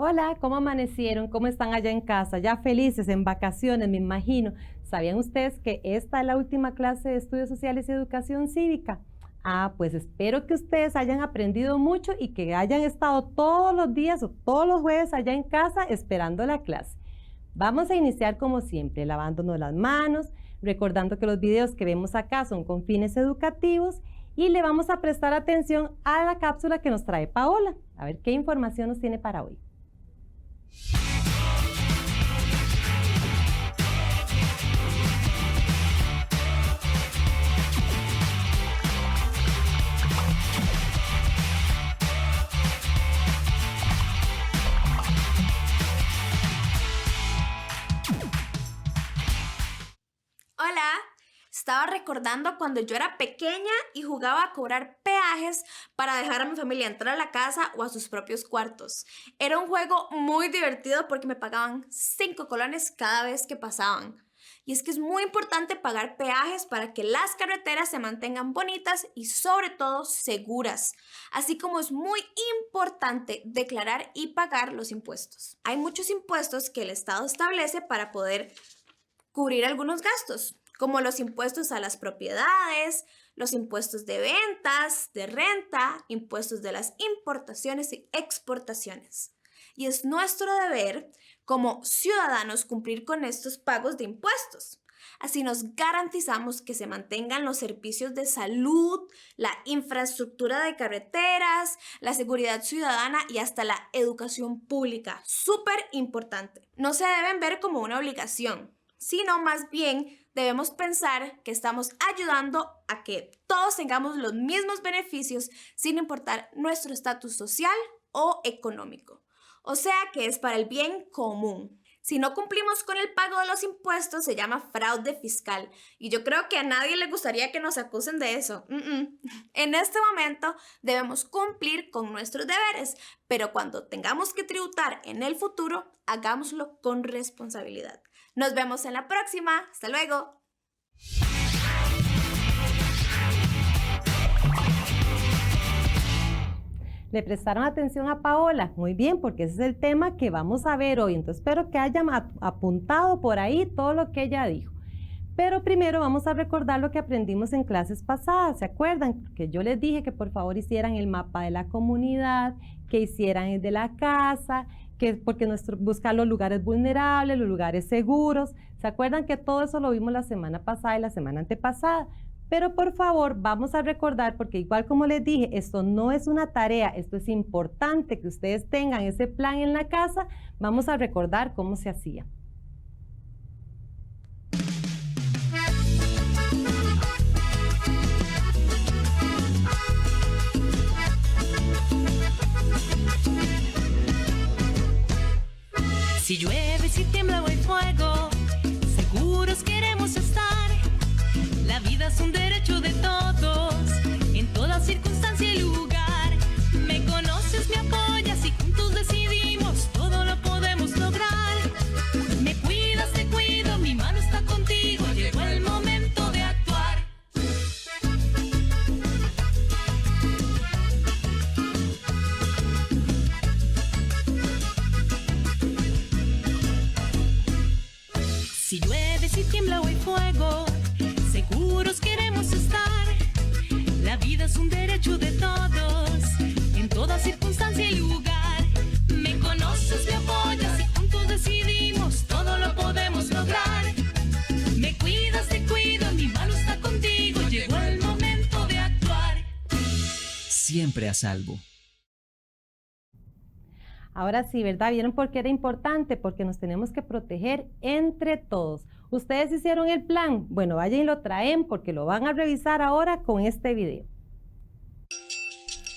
Hola, ¿cómo amanecieron? ¿Cómo están allá en casa? Ya felices, en vacaciones, me imagino. ¿Sabían ustedes que esta es la última clase de Estudios Sociales y Educación Cívica? Pues espero que ustedes hayan aprendido mucho y que hayan estado todos los días o todos los jueves allá en casa esperando la clase. Vamos a iniciar como siempre, lavándonos las manos, recordando que los videos que vemos acá son con fines educativos y le vamos a prestar atención a la cápsula que nos trae Paola. A ver qué información nos tiene para hoy. Hola, estaba recordando cuando yo era pequeña y jugaba a cobrar peajes para dejar a mi familia entrar a la casa o a sus propios cuartos. Era un juego muy divertido porque me pagaban 5 colones cada vez que pasaban. Y es que es muy importante pagar peajes para que las carreteras se mantengan bonitas y sobre todo seguras, así como es muy importante declarar y pagar los impuestos. Hay muchos impuestos que el Estado establece para poder cubrir algunos gastos, como los impuestos a las propiedades, los impuestos de ventas, de renta, impuestos de las importaciones y exportaciones. Y es nuestro deber como ciudadanos cumplir con estos pagos de impuestos. Así nos garantizamos que se mantengan los servicios de salud, la infraestructura de carreteras, la seguridad ciudadana y hasta la educación pública. Súper importante. No se deben ver como una obligación, sino más bien debemos pensar que estamos ayudando a que todos tengamos los mismos beneficios sin importar nuestro estatus social o económico. O sea que es para el bien común. Si no cumplimos con el pago de los impuestos, se llama fraude fiscal. Y yo creo que a nadie le gustaría que nos acusen de eso. En este momento debemos cumplir con nuestros deberes, pero cuando tengamos que tributar en el futuro, hagámoslo con responsabilidad. Nos vemos en la próxima. Hasta luego. ¿Le prestaron atención a Paola? Muy bien, porque ese es el tema que vamos a ver hoy. Entonces espero que hayan apuntado por ahí todo lo que ella dijo. Pero primero vamos a recordar lo que aprendimos en clases pasadas. ¿Se acuerdan? Que yo les dije que por favor hicieran el mapa de la comunidad, que hicieran el de la casa, porque buscar los lugares vulnerables, los lugares seguros. ¿Se acuerdan que todo eso lo vimos la semana pasada y la semana antepasada? Pero por favor, vamos a recordar, porque igual como les dije, esto no es una tarea, esto es importante que ustedes tengan ese plan en la casa. Vamos a recordar cómo se hacía. Si llueve, si tiembla o hay fuego, seguros queremos estar. La vida es un derecho de todos, en toda circunstancia y lugar. Me conoces, me apoyas y juntos decidimos, todo lo podemos lograr. Me cuidas, te cuido, mi mano está contigo, llegó el momento de actuar. Si llueve, si tiembla o hay fuego, seguros queremos estar. La vida es un derecho de todos, en toda circunstancia y lugar. Me conoces, me apoyas y juntos decidimos, todo lo podemos lograr. Me cuidas, te cuido, mi mano está contigo, llegó el momento de actuar. Siempre a salvo. Ahora sí, ¿verdad? ¿Vieron por qué era importante? Porque nos tenemos que proteger entre todos. ¿Ustedes hicieron el plan? Bueno, vayan y lo traen porque lo van a revisar ahora con este video.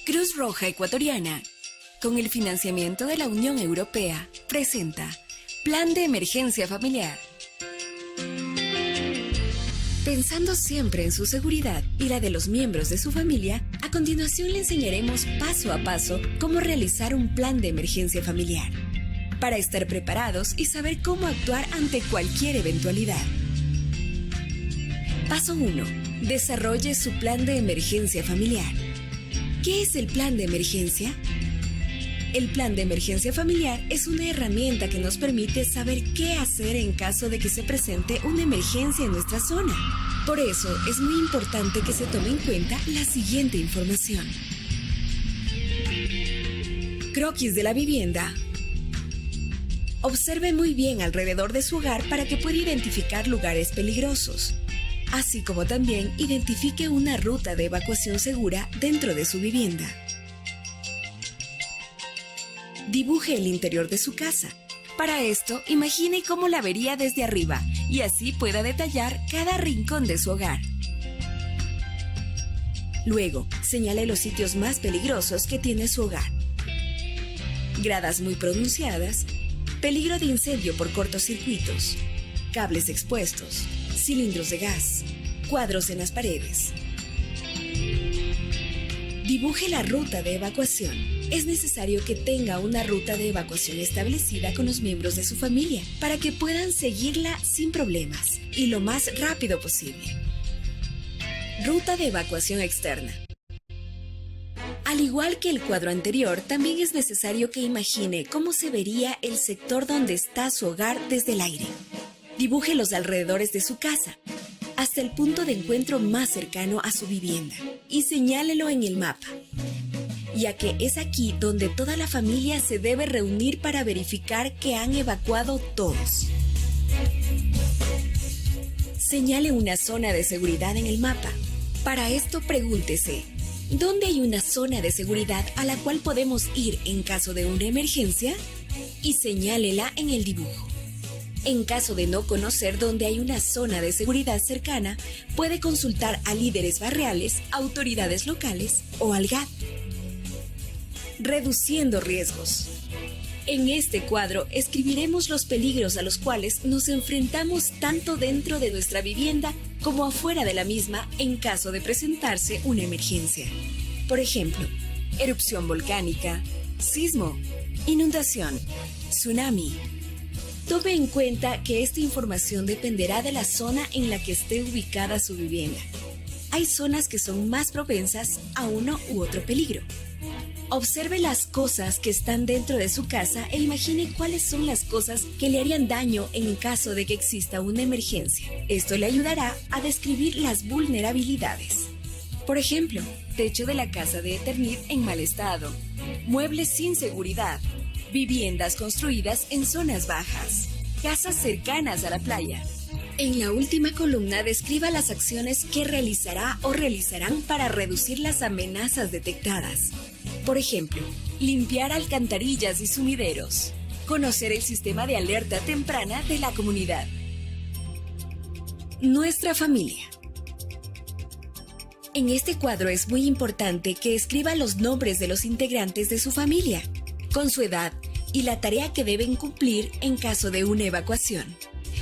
Cruz Roja Ecuatoriana, con el financiamiento de la Unión Europea, presenta Plan de Emergencia Familiar. Pensando siempre en su seguridad y la de los miembros de su familia, a continuación le enseñaremos paso a paso cómo realizar un plan de emergencia familiar, para estar preparados y saber cómo actuar ante cualquier eventualidad. Paso 1. Desarrolle su plan de emergencia familiar. ¿Qué es el plan de emergencia? El plan de emergencia familiar es una herramienta que nos permite saber qué hacer en caso de que se presente una emergencia en nuestra zona. Por eso es muy importante que se tome en cuenta la siguiente información. Croquis de la vivienda. Observe muy bien alrededor de su hogar para que pueda identificar lugares peligrosos, así como también identifique una ruta de evacuación segura dentro de su vivienda. Dibuje el interior de su casa. Para esto, imagine cómo la vería desde arriba y así pueda detallar cada rincón de su hogar. Luego, señale los sitios más peligrosos que tiene su hogar. Gradas muy pronunciadas, peligro de incendio por cortocircuitos, cables expuestos, cilindros de gas, cuadros en las paredes. Dibuje la ruta de evacuación. Es necesario que tenga una ruta de evacuación establecida con los miembros de su familia para que puedan seguirla sin problemas y lo más rápido posible. Ruta de evacuación externa. Al igual que el cuadro anterior, también es necesario que imagine cómo se vería el sector donde está su hogar desde el aire. Dibuje los alrededores de su casa, hasta el punto de encuentro más cercano a su vivienda, y señálelo en el mapa, ya que es aquí donde toda la familia se debe reunir para verificar que han evacuado todos. Señale una zona de seguridad en el mapa. Para esto pregúntese, ¿dónde hay una zona de seguridad a la cual podemos ir en caso de una emergencia? Y señálela en el dibujo. En caso de no conocer dónde hay una zona de seguridad cercana, puede consultar a líderes barriales, autoridades locales o al GAT. Reduciendo riesgos. En este cuadro escribiremos los peligros a los cuales nos enfrentamos tanto dentro de nuestra vivienda como afuera de la misma en caso de presentarse una emergencia. Por ejemplo, erupción volcánica, sismo, inundación, tsunami. Tome en cuenta que esta información dependerá de la zona en la que esté ubicada su vivienda. Hay zonas que son más propensas a uno u otro peligro. Observe las cosas que están dentro de su casa e imagine cuáles son las cosas que le harían daño en caso de que exista una emergencia. Esto le ayudará a describir las vulnerabilidades. Por ejemplo, techo de la casa de Eternit en mal estado, muebles sin seguridad, viviendas construidas en zonas bajas, casas cercanas a la playa. En la última columna describa las acciones que realizará o realizarán para reducir las amenazas detectadas. Por ejemplo, limpiar alcantarillas y sumideros, conocer el sistema de alerta temprana de la comunidad. Nuestra familia. En este cuadro es muy importante que escriba los nombres de los integrantes de su familia, con su edad y la tarea que deben cumplir en caso de una evacuación.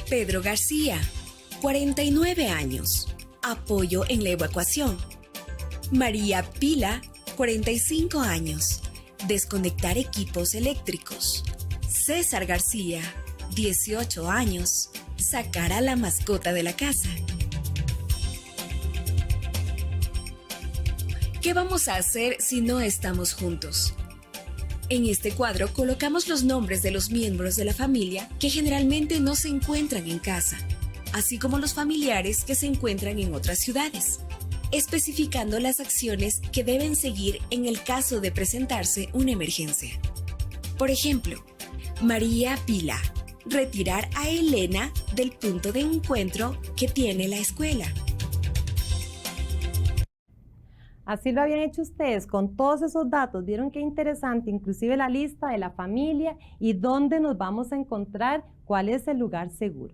Pedro García, 49 años, apoyo en la evacuación. María Pila, 45 años, desconectar equipos eléctricos. César García, 18 años, sacar a la mascota de la casa. ¿Qué vamos a hacer si no estamos juntos? En este cuadro colocamos los nombres de los miembros de la familia que generalmente no se encuentran en casa, así como los familiares que se encuentran en otras ciudades, especificando las acciones que deben seguir en el caso de presentarse una emergencia. Por ejemplo, María Pila, retirar a Elena del punto de encuentro que tiene la escuela. Así lo habían hecho ustedes con todos esos datos. ¿Vieron qué interesante? Inclusive la lista de la familia y dónde nos vamos a encontrar, cuál es el lugar seguro.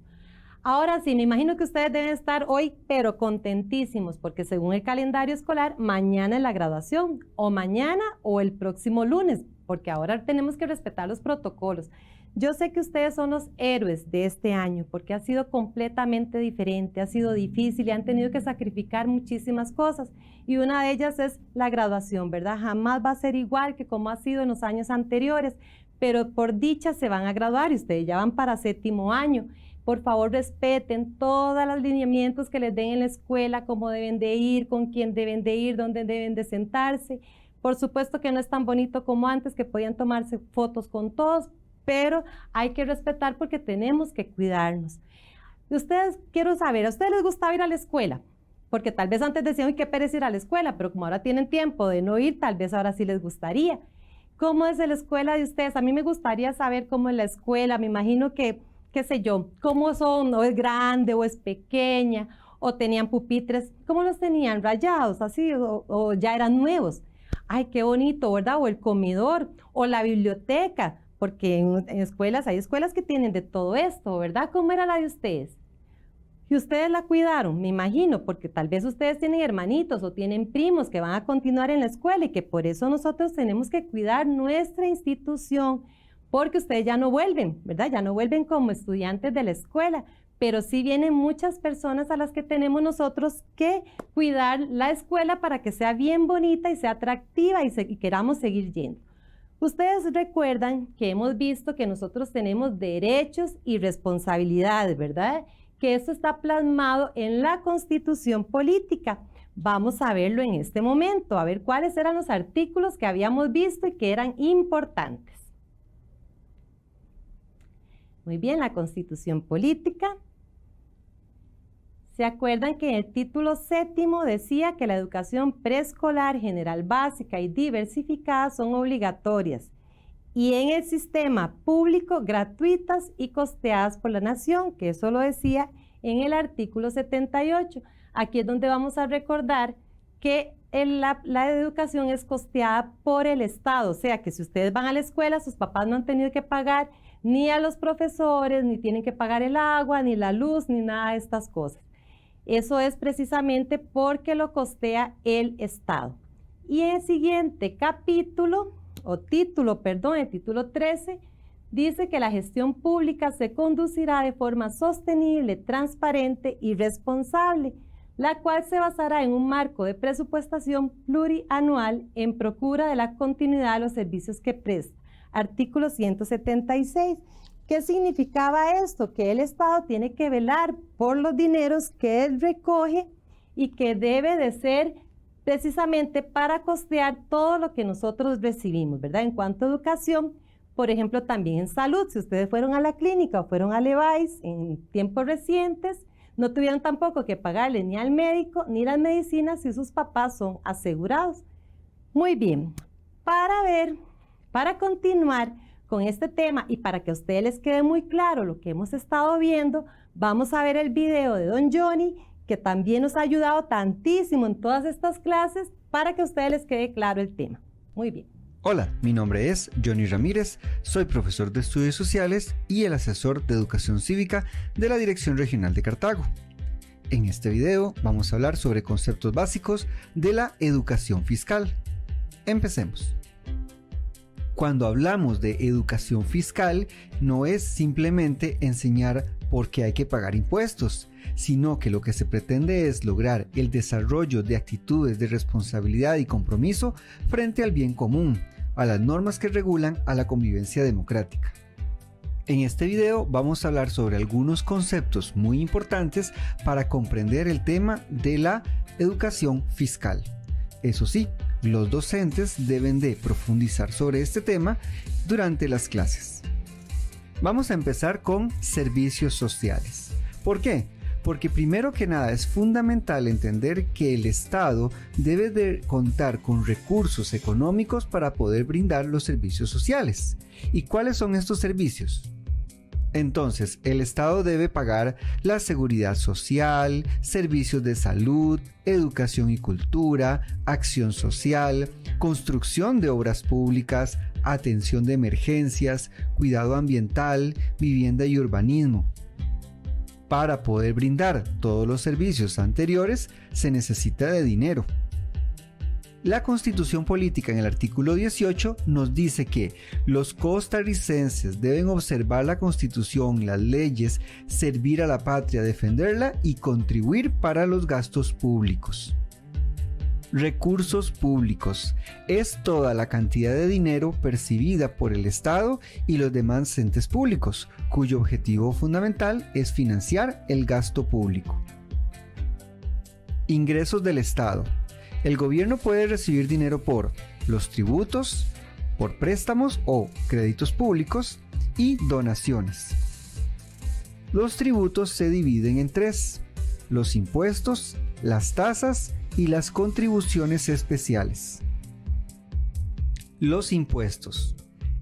Ahora sí, me imagino que ustedes deben estar hoy, pero contentísimos, porque según el calendario escolar, mañana es la graduación, o mañana o el próximo lunes, porque ahora tenemos que respetar los protocolos. Yo sé que ustedes son los héroes de este año porque ha sido completamente diferente, ha sido difícil y han tenido que sacrificar muchísimas cosas. Y una de ellas es la graduación, ¿verdad? Jamás va a ser igual que como ha sido en los años anteriores, pero por dicha se van a graduar y ustedes ya van para 7º año. Por favor, respeten todos los lineamientos que les den en la escuela, cómo deben de ir, con quién deben de ir, dónde deben de sentarse. Por supuesto que no es tan bonito como antes, que podían tomarse fotos con todos, pero hay que respetar porque tenemos que cuidarnos. Ustedes, quiero saber, ¿a ustedes les gustaba ir a la escuela? Porque tal vez antes decían, uy, qué pereza ir a la escuela, pero como ahora tienen tiempo de no ir, tal vez ahora sí les gustaría. ¿Cómo es la escuela de ustedes? A mí me gustaría saber cómo es la escuela. Me imagino que, qué sé yo, cómo son, o es grande o es pequeña, o tenían pupitres, ¿cómo los tenían? ¿Rayados así o ya eran nuevos? Ay, qué bonito, ¿verdad? O el comedor, o la biblioteca, porque en escuelas, hay escuelas que tienen de todo esto, ¿verdad? ¿Cómo era la de ustedes? Y ustedes la cuidaron, me imagino, porque tal vez ustedes tienen hermanitos o tienen primos que van a continuar en la escuela y que por eso nosotros tenemos que cuidar nuestra institución, porque ustedes ya no vuelven, ¿verdad? Ya no vuelven como estudiantes de la escuela, pero sí vienen muchas personas a las que tenemos nosotros que cuidar la escuela para que sea bien bonita y sea atractiva y queramos seguir yendo. Ustedes recuerdan que hemos visto que nosotros tenemos derechos y responsabilidades, ¿verdad? Que eso está plasmado en la Constitución Política. Vamos a verlo en este momento, a ver cuáles eran los artículos que habíamos visto y que eran importantes. Muy bien, la Constitución Política. ¿Se acuerdan que en el título 7º decía que la educación preescolar, general básica y diversificada son obligatorias? Y en el sistema público, gratuitas y costeadas por la nación, que eso lo decía en el artículo 78. Aquí es donde vamos a recordar que la educación es costeada por el Estado, o sea que si ustedes van a la escuela, sus papás no han tenido que pagar ni a los profesores, ni tienen que pagar el agua, ni la luz, ni nada de estas cosas. Eso es precisamente porque lo costea el Estado. Y en el siguiente capítulo, el título 13, dice que la gestión pública se conducirá de forma sostenible, transparente y responsable, la cual se basará en un marco de presupuestación plurianual en procura de la continuidad de los servicios que presta. Artículo 176. ¿Qué significaba esto? Que el Estado tiene que velar por los dineros que él recoge y que debe de ser precisamente para costear todo lo que nosotros recibimos, ¿verdad? En cuanto a educación, por ejemplo, también en salud, si ustedes fueron a la clínica o fueron al EVAIS en tiempos recientes, no tuvieron tampoco que pagarle ni al médico ni las medicinas si sus papás son asegurados. Muy bien, para continuar con este tema y para que a ustedes les quede muy claro lo que hemos estado viendo, vamos a ver el video de Don Johnny, que también nos ha ayudado tantísimo en todas estas clases para que a ustedes les quede claro el tema. Muy bien. Hola, mi nombre es Johnny Ramírez, soy profesor de Estudios Sociales y el asesor de Educación Cívica de la Dirección Regional de Cartago. En este video vamos a hablar sobre conceptos básicos de la educación fiscal. Empecemos. Cuando hablamos de educación fiscal, no es simplemente enseñar por qué hay que pagar impuestos, sino que lo que se pretende es lograr el desarrollo de actitudes de responsabilidad y compromiso frente al bien común, a las normas que regulan a la convivencia democrática. En este video vamos a hablar sobre algunos conceptos muy importantes para comprender el tema de la educación fiscal. Eso sí, los docentes deben de profundizar sobre este tema durante las clases. Vamos a empezar con servicios sociales. ¿Por qué? Porque primero que nada es fundamental entender que el Estado debe de contar con recursos económicos para poder brindar los servicios sociales. ¿Y cuáles son estos servicios? Entonces, el Estado debe pagar la seguridad social, servicios de salud, educación y cultura, acción social, construcción de obras públicas, atención de emergencias, cuidado ambiental, vivienda y urbanismo. Para poder brindar todos los servicios anteriores, se necesita de dinero. La Constitución Política en el artículo 18 nos dice que los costarricenses deben observar la Constitución, las leyes, servir a la patria, defenderla y contribuir para los gastos públicos. Recursos públicos es toda la cantidad de dinero percibida por el Estado y los demás entes públicos, cuyo objetivo fundamental es financiar el gasto público. Ingresos del Estado. El gobierno puede recibir dinero por los tributos, por préstamos o créditos públicos y donaciones. Los tributos se dividen en tres: los impuestos, las tasas y las contribuciones especiales. Los impuestos.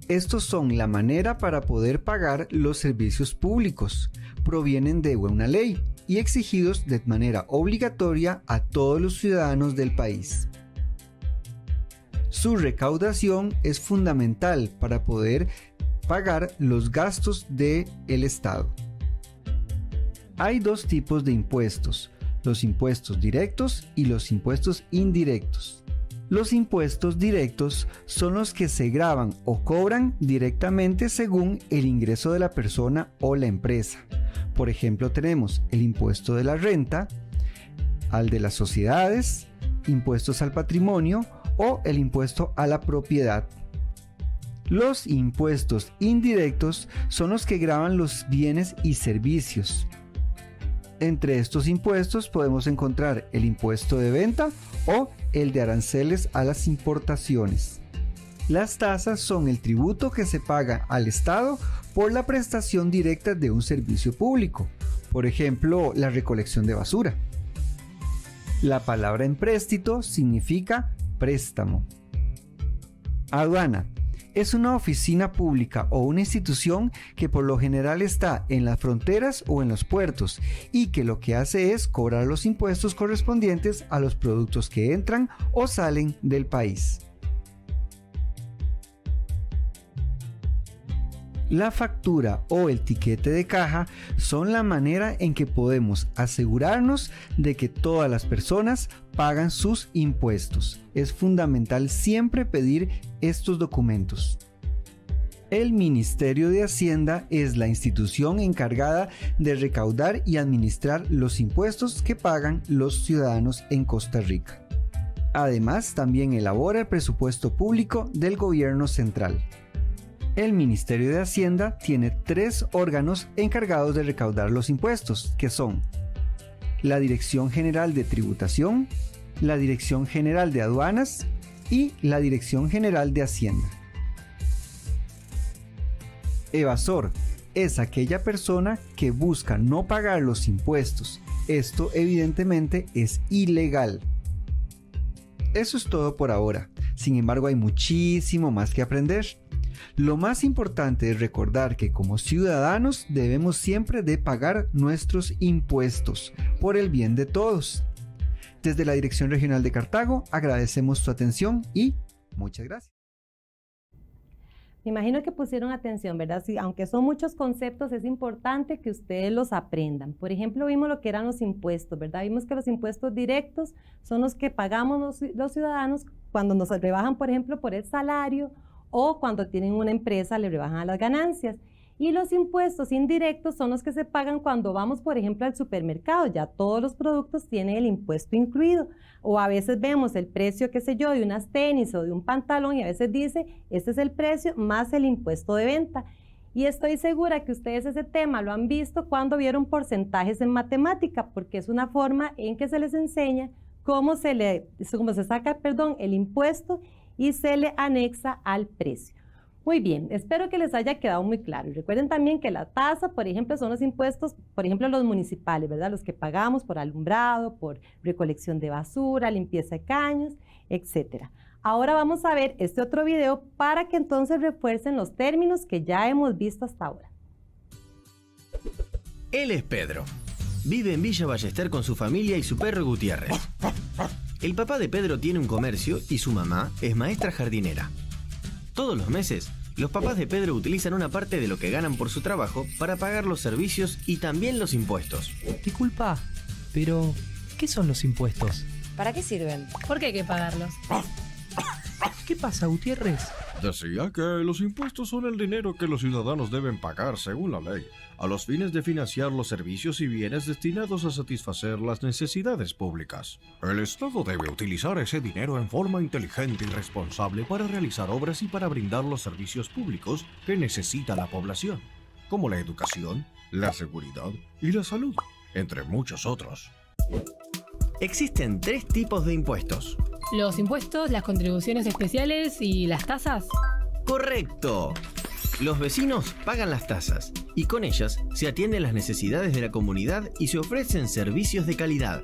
Estos son la manera para poder pagar los servicios públicos. Provienen de una ley y exigidos de manera obligatoria a todos los ciudadanos del país. Su recaudación es fundamental para poder pagar los gastos del Estado. Hay dos tipos de impuestos: los impuestos directos y los impuestos indirectos. Los impuestos directos son los que se gravan o cobran directamente según el ingreso de la persona o la empresa. Por ejemplo, tenemos el impuesto de la renta, al de las sociedades, impuestos al patrimonio o el impuesto a la propiedad. Los impuestos indirectos son los que gravan los bienes y servicios. Entre estos impuestos podemos encontrar el impuesto de venta o el de aranceles a las importaciones. Las tasas son el tributo que se paga al Estado por la prestación directa de un servicio público, por ejemplo, la recolección de basura. La palabra empréstito significa préstamo. Aduana. Es una oficina pública o una institución que por lo general está en las fronteras o en los puertos y que lo que hace es cobrar los impuestos correspondientes a los productos que entran o salen del país. La factura o el tiquete de caja son la manera en que podemos asegurarnos de que todas las personas pagan sus impuestos. Es fundamental siempre pedir estos documentos. El Ministerio de Hacienda es la institución encargada de recaudar y administrar los impuestos que pagan los ciudadanos en Costa Rica. Además, también elabora el presupuesto público del gobierno central. El Ministerio de Hacienda tiene 3 órganos encargados de recaudar los impuestos, que son la Dirección General de Tributación, la Dirección General de Aduanas y la Dirección General de Hacienda. Evasor es aquella persona que busca no pagar los impuestos. Esto evidentemente es ilegal. Eso es todo por ahora. Sin embargo, hay muchísimo más que aprender. Lo más importante es recordar que como ciudadanos debemos siempre de pagar nuestros impuestos por el bien de todos. Desde la Dirección Regional de Cartago agradecemos su atención y muchas gracias. Me imagino que pusieron atención, ¿verdad? Sí, aunque son muchos conceptos, es importante que ustedes los aprendan. Por ejemplo, vimos lo que eran los impuestos, ¿verdad? Vimos que los impuestos directos son los que pagamos los ciudadanos cuando nos rebajan, por ejemplo, por el salario, o cuando tienen una empresa le rebajan las ganancias. Y los impuestos indirectos son los que se pagan cuando vamos, por ejemplo, al supermercado. Ya todos los productos tienen el impuesto incluido. O a veces vemos el precio, qué sé yo, de unas tenis o de un pantalón y a veces dice, este es el precio más el impuesto de venta. Y estoy segura que ustedes ese tema lo han visto cuando vieron porcentajes en matemática, porque es una forma en que se les enseña cómo se saca el impuesto y se le anexa al precio. Muy bien, espero que les haya quedado muy claro. Y recuerden también que la tasa, por ejemplo, son los impuestos, por ejemplo, los municipales, ¿verdad? Los que pagamos por alumbrado, por recolección de basura, limpieza de caños, etc. Ahora vamos a ver este otro video para que entonces refuercen los términos que ya hemos visto hasta ahora. Él es Pedro. Vive en Villa Ballester con su familia y su perro Gutiérrez. El papá de Pedro tiene un comercio y su mamá es maestra jardinera. Todos los meses, los papás de Pedro utilizan una parte de lo que ganan por su trabajo para pagar los servicios y también los impuestos. Disculpa, pero ¿qué son los impuestos? ¿Para qué sirven? ¿Por qué hay que pagarlos? ¿Qué pasa, Gutiérrez? Decía que los impuestos son el dinero que los ciudadanos deben pagar según la ley, a los fines de financiar los servicios y bienes destinados a satisfacer las necesidades públicas. El Estado debe utilizar ese dinero en forma inteligente y responsable para realizar obras y para brindar los servicios públicos que necesita la población, como la educación, la seguridad y la salud, entre muchos otros. Existen 3 tipos de impuestos. ¿Los impuestos, las contribuciones especiales y las tasas? ¡Correcto! Los vecinos pagan las tasas y con ellas se atienden las necesidades de la comunidad y se ofrecen servicios de calidad.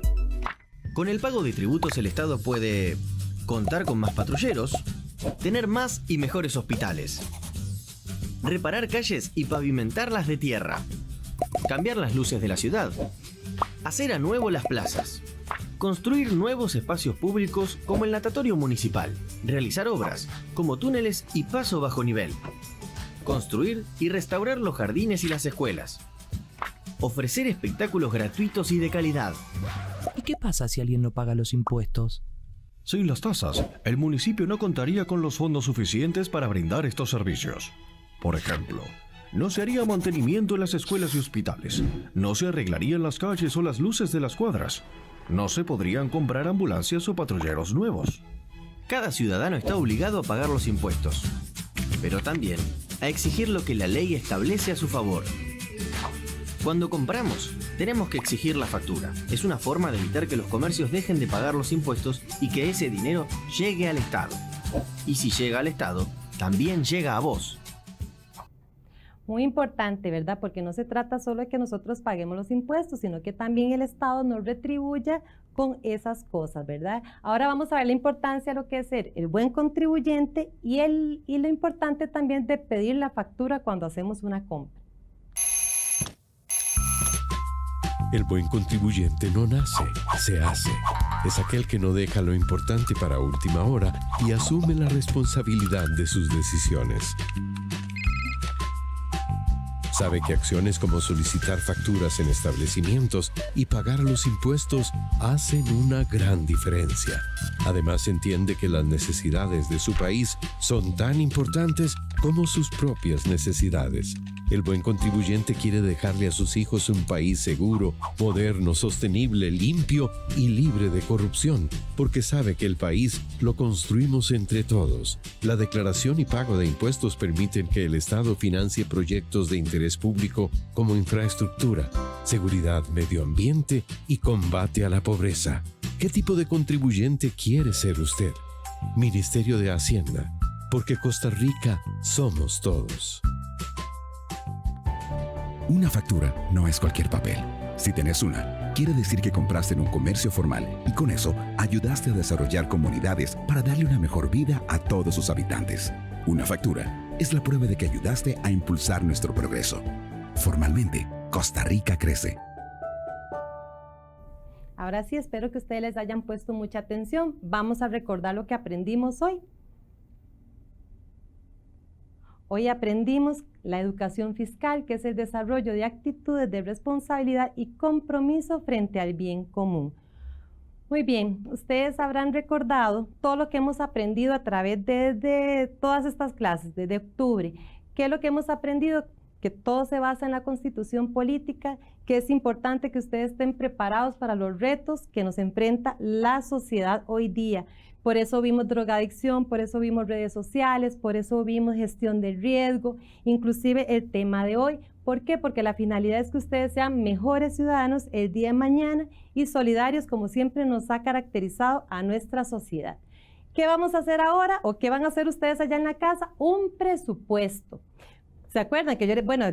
Con el pago de tributos el Estado puede contar con más patrulleros, tener más y mejores hospitales, reparar calles y pavimentarlas de tierra, cambiar las luces de la ciudad, hacer a nuevo las plazas, construir nuevos espacios públicos como el natatorio municipal, realizar obras como túneles y paso bajo nivel, construir y restaurar los jardines y las escuelas, ofrecer espectáculos gratuitos y de calidad. ¿Y qué pasa si alguien no paga los impuestos? Sin las tasas, el municipio no contaría con los fondos suficientes para brindar estos servicios. Por ejemplo, no se haría mantenimiento en las escuelas y hospitales, no se arreglarían las calles o las luces de las cuadras, no se podrían comprar ambulancias o patrulleros nuevos. Cada ciudadano está obligado a pagar los impuestos, pero también a exigir lo que la ley establece a su favor. Cuando compramos, tenemos que exigir la factura. Es una forma de evitar que los comercios dejen de pagar los impuestos y que ese dinero llegue al Estado. Y si llega al Estado, también llega a vos. Muy importante, ¿verdad? Porque no se trata solo de que nosotros paguemos los impuestos, sino que también el Estado nos retribuya con esas cosas, ¿verdad? Ahora vamos a ver la importancia de lo que es ser el buen contribuyente y lo importante también de pedir la factura cuando hacemos una compra. El buen contribuyente no nace, se hace. Es aquel que no deja lo importante para última hora y asume la responsabilidad de sus decisiones. Sabe que acciones como solicitar facturas en establecimientos y pagar los impuestos hacen una gran diferencia. Además, entiende que las necesidades de su país son tan importantes como sus propias necesidades. El buen contribuyente quiere dejarle a sus hijos un país seguro, moderno, sostenible, limpio y libre de corrupción, porque sabe que el país lo construimos entre todos. La declaración y pago de impuestos permiten que el Estado financie proyectos de interés público como infraestructura, seguridad, medio ambiente y combate a la pobreza. ¿Qué tipo de contribuyente quiere ser usted? Ministerio de Hacienda, porque Costa Rica somos todos. Una factura no es cualquier papel. Si tenés una, quiere decir que compraste en un comercio formal y con eso ayudaste a desarrollar comunidades para darle una mejor vida a todos sus habitantes. Una factura es la prueba de que ayudaste a impulsar nuestro progreso. Formalmente, Costa Rica crece. Ahora sí, espero que ustedes les hayan puesto mucha atención. Vamos a recordar lo que aprendimos hoy. Hoy aprendimos la educación fiscal, que es el desarrollo de actitudes de responsabilidad y compromiso frente al bien común. Muy bien, ustedes habrán recordado todo lo que hemos aprendido a través de todas estas clases, desde octubre. ¿Qué es lo que hemos aprendido? Que todo se basa en la constitución política, que es importante que ustedes estén preparados para los retos que nos enfrenta la sociedad hoy día. Por eso vimos drogadicción, por eso vimos redes sociales, por eso vimos gestión del riesgo, inclusive el tema de hoy. ¿Por qué? Porque la finalidad es que ustedes sean mejores ciudadanos el día de mañana y solidarios, como siempre nos ha caracterizado a nuestra sociedad. ¿Qué vamos a hacer ahora o qué van a hacer ustedes allá en la casa? Un presupuesto. ¿Se acuerdan que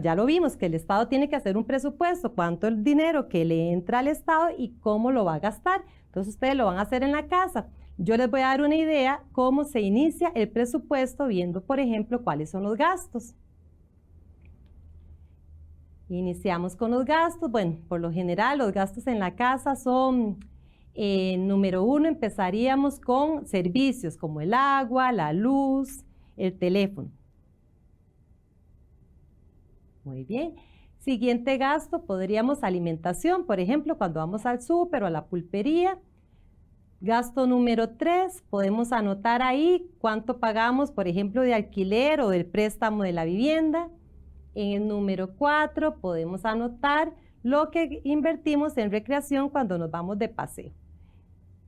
ya lo vimos, que el Estado tiene que hacer un presupuesto, cuánto el dinero que le entra al Estado y cómo lo va a gastar? Entonces ustedes lo van a hacer en la casa. Yo les voy a dar una idea cómo se inicia el presupuesto viendo, por ejemplo, cuáles son los gastos. Iniciamos con los gastos. Bueno, por lo general los gastos en la casa son, número 1, empezaríamos con servicios como el agua, la luz, el teléfono. Muy bien. Siguiente gasto, podríamos alimentación, por ejemplo, cuando vamos al súper o a la pulpería. Gasto número 3, podemos anotar ahí cuánto pagamos, por ejemplo, de alquiler o del préstamo de la vivienda. En el número 4 podemos anotar lo que invertimos en recreación cuando nos vamos de paseo.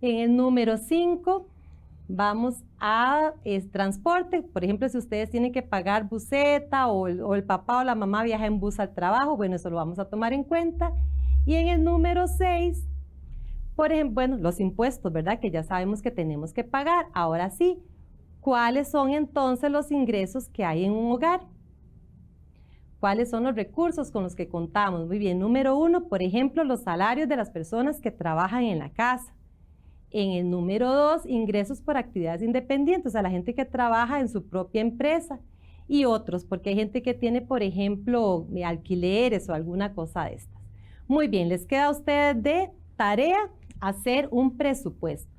En el número 5 vamos a transporte. Por ejemplo, si ustedes tienen que pagar buseta o el papá o la mamá viaja en bus al trabajo, bueno, eso lo vamos a tomar en cuenta. Y en el número 6, por ejemplo, bueno, los impuestos, ¿verdad? Que ya sabemos que tenemos que pagar. Ahora sí, ¿cuáles son entonces los ingresos que hay en un hogar? ¿Cuáles son los recursos con los que contamos? Muy bien, número 1, por ejemplo, los salarios de las personas que trabajan en la casa. En el número 2, ingresos por actividades independientes, o sea, la gente que trabaja en su propia empresa y otros, porque hay gente que tiene, por ejemplo, alquileres o alguna cosa de estas. Muy bien, les queda a ustedes de tarea hacer un presupuesto.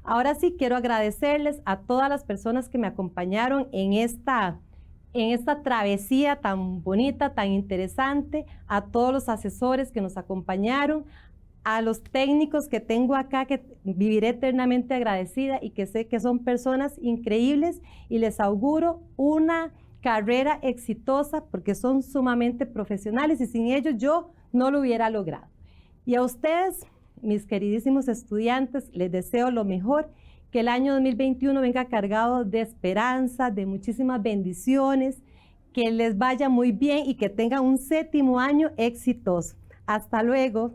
Ahora sí, quiero agradecerles a todas las personas que me acompañaron en esta travesía tan bonita, tan interesante, a todos los asesores que nos acompañaron, a los técnicos que tengo acá, que viviré eternamente agradecida y que sé que son personas increíbles y les auguro una carrera exitosa porque son sumamente profesionales y sin ellos yo no lo hubiera logrado. Y a ustedes, mis queridísimos estudiantes, les deseo lo mejor, que el año 2021 venga cargado de esperanza, de muchísimas bendiciones, que les vaya muy bien y que tengan un 7º año exitoso. Hasta luego.